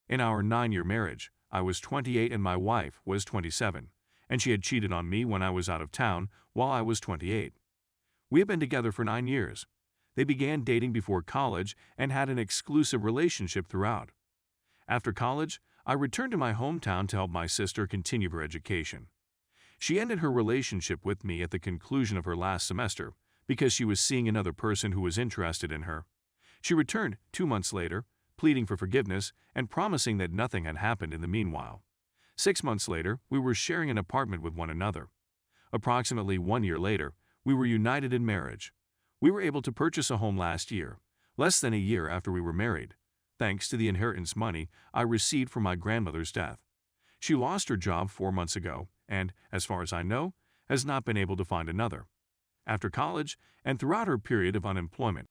In our 9-year marriage, I was 28 and my wife was 27, and she had cheated on me when I was out of town while I was 28. We had been together for 9 years. They began dating before college and had an exclusive relationship throughout. After college, I returned to my hometown to help my sister continue her education. She ended her relationship with me at the conclusion of her last semester because she was seeing another person who was interested in her. She returned 2 months later, pleading for forgiveness and promising that nothing had happened in the meanwhile. 6 months later, we were sharing an apartment with one another. Approximately 1 year later, we were united in marriage. We were able to purchase a home last year, less than a year after we were married, thanks to the inheritance money I received from my grandmother's death. She lost her job 4 months ago and, as far as I know, has not been able to find another. After college and throughout her period of unemployment,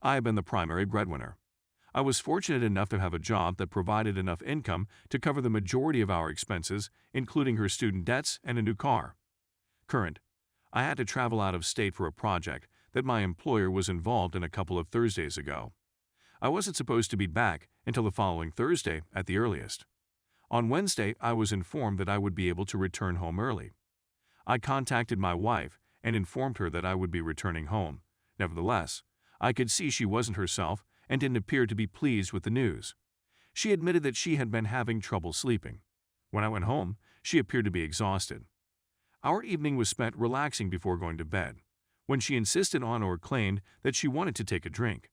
I have been the primary breadwinner. I was fortunate enough to have a job that provided enough income to cover the majority of our expenses, including her student debts and a new car. Current, I had to travel out of state for a project that my employer was involved in a couple of Thursdays ago. I wasn't supposed to be back until the following Thursday at the earliest. On Wednesday, I was informed that I would be able to return home early. I contacted my wife and informed her that I would be returning home. Nevertheless, I could see she wasn't herself and didn't appear to be pleased with the news. She admitted that she had been having trouble sleeping. When I went home, she appeared to be exhausted. Our evening was spent relaxing before going to bed, when she insisted on or claimed that she wanted to take a drink.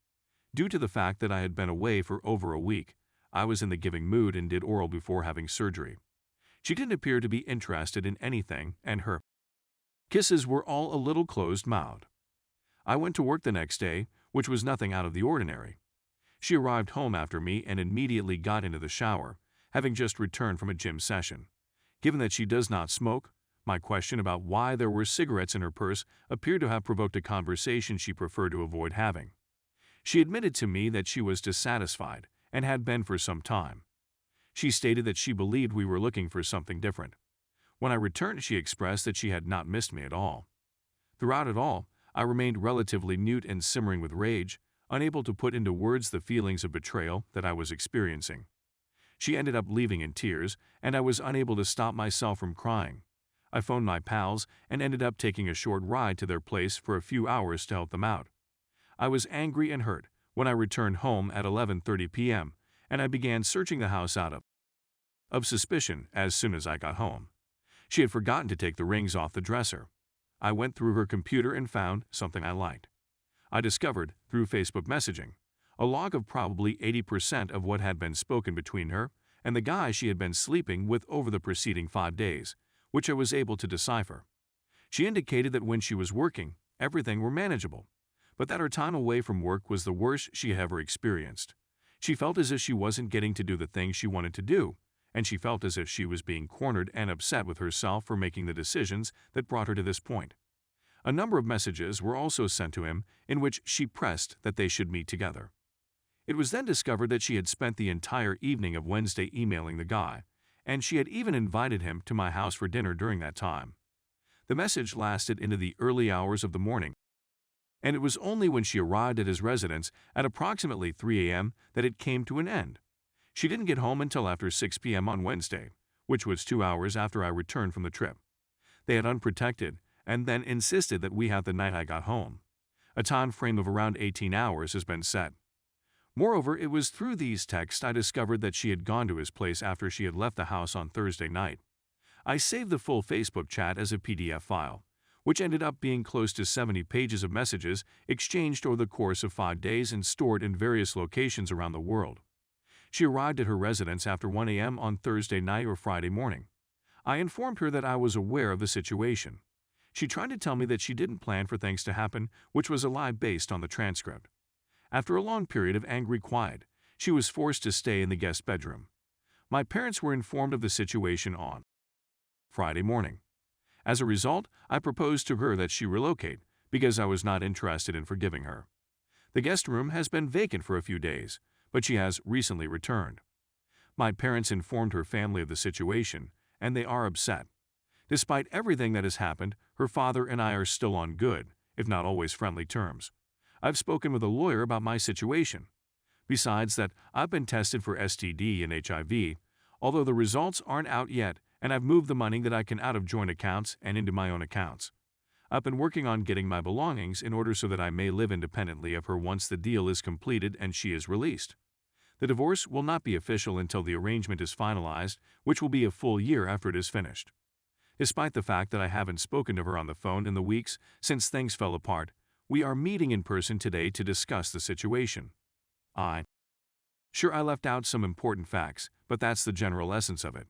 Due to the fact that I had been away for over a week, I was in the giving mood and did oral before having surgery. She didn't appear to be interested in anything, and her kisses were all a little closed-mouthed. I went to work the next day, which was nothing out of the ordinary. She arrived home after me and immediately got into the shower, having just returned from a gym session. Given that she does not smoke, my question about why there were cigarettes in her purse appeared to have provoked a conversation she preferred to avoid having. She admitted to me that she was dissatisfied and had been for some time. She stated that she believed we were looking for something different. When I returned, she expressed that she had not missed me at all. Throughout it all, I remained relatively mute and simmering with rage, unable to put into words the feelings of betrayal that I was experiencing. She ended up leaving in tears, and I was unable to stop myself from crying. I phoned my pals and ended up taking a short ride to their place for a few hours to help them out. I was angry and hurt when I returned home at 11:30 p.m., and I began searching the house out of suspicion as soon as I got home. She had forgotten to take the rings off the dresser. I went through her computer and found something I liked. I discovered, through Facebook messaging, a log of probably 80% of what had been spoken between her and the guy she had been sleeping with over the preceding 5 days, which I was able to decipher. She indicated that when she was working, everything were manageable, but that her time away from work was the worst she had ever experienced. She felt as if she wasn't getting to do the things she wanted to do, and she felt as if she was being cornered and upset with herself for making the decisions that brought her to this point. A number of messages were also sent to him in which she pressed that they should meet together. It was then discovered that she had spent the entire evening of Wednesday emailing the guy, and she had even invited him to my house for dinner during that time. The message lasted into the early hours of the morning, and it was only when she arrived at his residence at approximately 3 a.m. that it came to an end. She didn't get home until after 6 p.m. on Wednesday, which was 2 hours after I returned from the trip. They had unprotected and then insisted that we have the night I got home. A time frame of around 18 hours has been set. Moreover, it was through these texts I discovered that she had gone to his place after she had left the house on Thursday night. I saved the full Facebook chat as a PDF file, which ended up being close to 70 pages of messages exchanged over the course of 5 days and stored in various locations around the world. She arrived at her residence after 1 a.m. on Thursday night or Friday morning. I informed her that I was aware of the situation. She tried to tell me that she didn't plan for things to happen, which was a lie based on the transcript. After a long period of angry quiet, she was forced to stay in the guest bedroom. My parents were informed of the situation on Friday morning. As a result, I proposed to her that she relocate because I was not interested in forgiving her. The guest room has been vacant for a few days, but she has recently returned. My parents informed her family of the situation, and they are upset. Despite everything that has happened, her father and I are still on good, if not always friendly terms. I've spoken with a lawyer about my situation. Besides that, I've been tested for STD and HIV, although the results aren't out yet, and I've moved the money that I can out of joint accounts and into my own accounts. I've been working on getting my belongings in order so that I may live independently of her once the deal is completed and she is released. The divorce will not be official until the arrangement is finalized, which will be a full year after it is finished. Despite the fact that I haven't spoken to her on the phone in the weeks since things fell apart, we are meeting in person today to discuss the situation. Sure, I left out some important facts, but that's the general essence of it.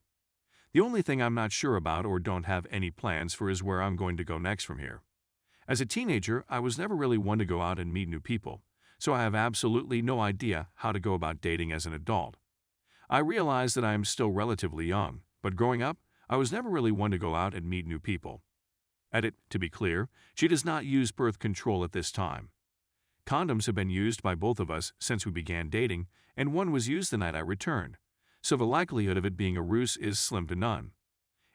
The only thing I'm not sure about or don't have any plans for is where I'm going to go next from here. As a teenager, I was never really one to go out and meet new people, so I have absolutely no idea how to go about dating as an adult. I realize that I am still relatively young, but growing up, I was never really one to go out and meet new people. To be clear, she does not use birth control at this time. Condoms have been used by both of us since we began dating, and one was used the night I returned, so the likelihood of it being a ruse is slim to none.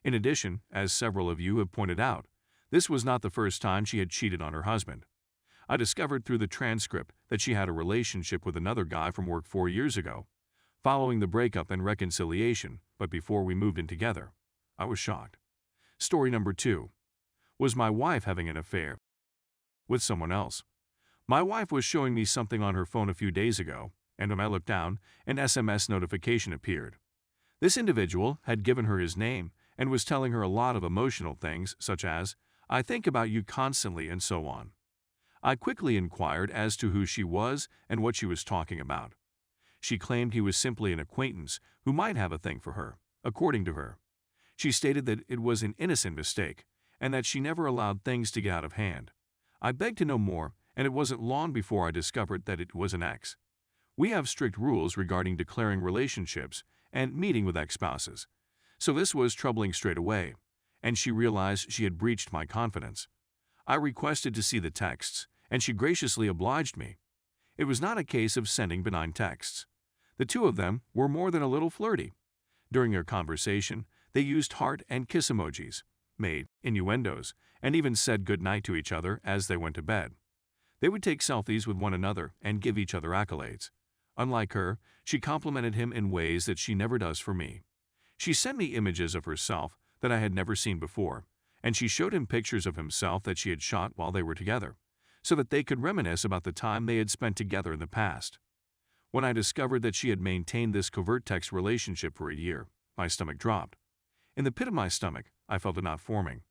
In addition, as several of you have pointed out, this was not the first time she had cheated on her husband. I discovered through the transcript that she had a relationship with another guy from work 4 years ago, following the breakup and reconciliation, but before we moved in together. I was shocked. Story number 2. Was my wife having an affair with someone else? My wife was showing me something on her phone a few days ago, and when I looked down, an SMS notification appeared. This individual had given her his name and was telling her a lot of emotional things such as, "I think about you constantly," and so on. I quickly inquired as to who she was and what she was talking about. She claimed he was simply an acquaintance who might have a thing for her, according to her. She stated that it was an innocent mistake and that she never allowed things to get out of hand. I begged to know more, and it wasn't long before I discovered that it was an ex. We have strict rules regarding declaring relationships and meeting with ex-spouses, so this was troubling straight away, and she realized she had breached my confidence. I requested to see the texts, and she graciously obliged me. It was not a case of sending benign texts. The two of them were more than a little flirty. During their conversation, they used heart and kiss emojis, made innuendos, and even said goodnight to each other as they went to bed. They would take selfies with one another and give each other accolades. Unlike her, she complimented him in ways that she never does for me. She sent me images of herself that I had never seen before, and she showed him pictures of himself that she had shot while they were together, so that they could reminisce about the time they had spent together in the past. When I discovered that she had maintained this covert text relationship for a year, my stomach dropped. In the pit of my stomach, I felt a knot forming.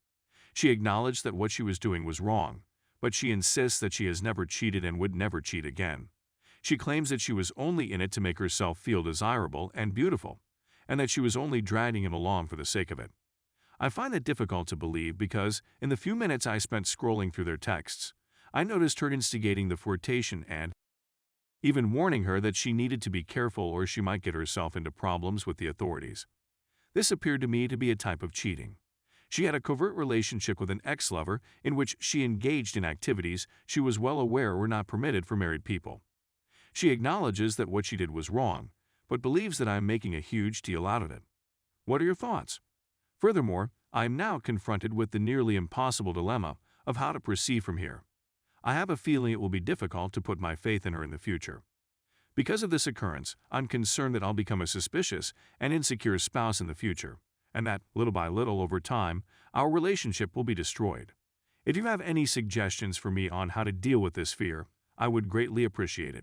She acknowledged that what she was doing was wrong, but she insists that she has never cheated and would never cheat again. She claims that she was only in it to make herself feel desirable and beautiful, and that she was only dragging him along for the sake of it. I find that difficult to believe because, in the few minutes I spent scrolling through their texts, I noticed her instigating the flirtation and even warning her that she needed to be careful or she might get herself into problems with the authorities. This appeared to me to be a type of cheating. She had a covert relationship with an ex-lover in which she engaged in activities she was well aware were not permitted for married people. She acknowledges that what she did was wrong, but believes that I am making a huge deal out of it. What are your thoughts? Furthermore, I am now confronted with the nearly impossible dilemma of how to proceed from here. I have a feeling it will be difficult to put my faith in her in the future. Because of this occurrence, I'm concerned that I'll become a suspicious and insecure spouse in the future, and that, little by little over time, our relationship will be destroyed. If you have any suggestions for me on how to deal with this fear, I would greatly appreciate it.